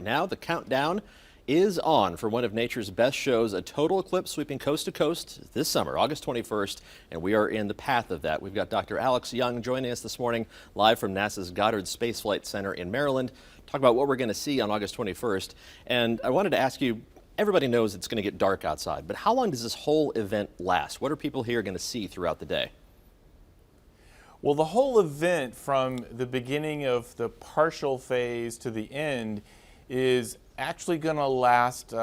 now the countdown is on for one of nature's best shows, a total eclipse sweeping coast to coast this summer, August 21st, and we are in the path of that. We've got Dr. Alex Young joining us this morning, live from NASA's Goddard Space Flight Center in Maryland, talk about what we're going to see on August 21st. And I wanted to ask you, everybody knows it's going to get dark outside, but how long does this whole event last? What are people here going to see throughout the day? Well, the whole event from the beginning of the partial phase to the end is actually going to last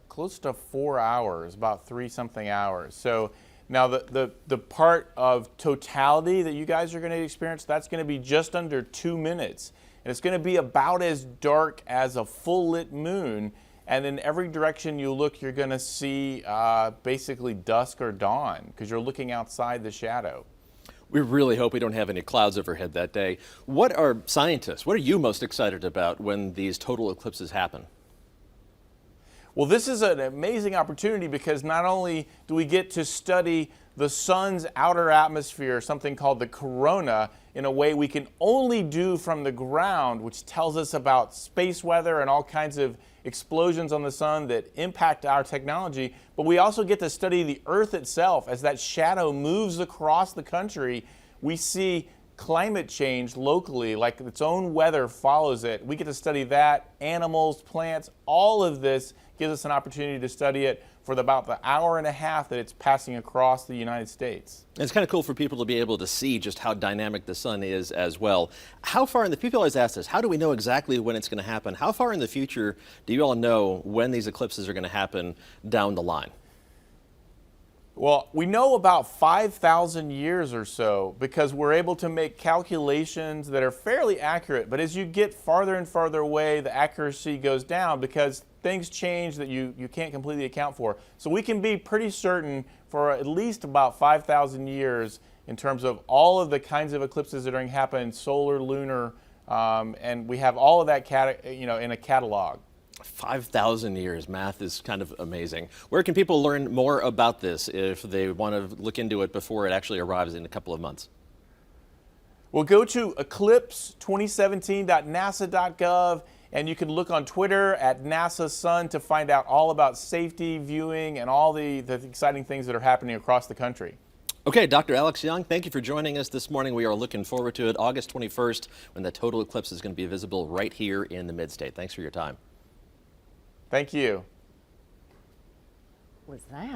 close to 4 hours, about 3-something hours. So now the part of totality that you guys are going to experience, that's going to be just under 2 minutes. And it's going to be about as dark as a full lit moon. And in every direction you look, you're going to see basically dusk or dawn because you're looking outside the shadow. We really hope we don't have any clouds overhead that day. What are scientists, what are you most excited about when these total eclipses happen? Well, this is an amazing opportunity because not only do we get to study the sun's outer atmosphere, something called the corona, in a way we can only do from the ground, which tells us about space weather and all kinds of explosions on the sun that impact our technology, but we also get to study the Earth itself. As that shadow moves across the country, we see climate change locally, like its own weather follows it. We get to study that, animals, plants, all of this gives us an opportunity to study it for about the hour and a half that it's passing across the United States. And it's kind of cool for people to be able to see just how dynamic the sun is as well. How far in the, people always ask this, how do we know exactly when it's going to happen? How far in the future do you all know when these eclipses are going to happen down the line? Well, we know about 5,000 years or so because we're able to make calculations that are fairly accurate. But as you get farther and farther away, the accuracy goes down because things change that you can't completely account for. So we can be pretty certain for at least about 5,000 years in terms of all of the kinds of eclipses that are going to happen, solar, lunar, and we have all of that in a catalog. 5,000 years. Math is kind of amazing. Where can people learn more about this if they want to look into it before it actually arrives in a couple of months? Well, go to eclipse2017.nasa.gov, and you can look on Twitter at NASA Sun to find out all about safety, viewing, and all the exciting things that are happening across the country. Okay, Dr. Alex Young, thank you for joining us this morning. We are looking forward to it, August 21st, when the total eclipse is going to be visible right here in the mid-state. Thanks for your time. Thank you. Was that?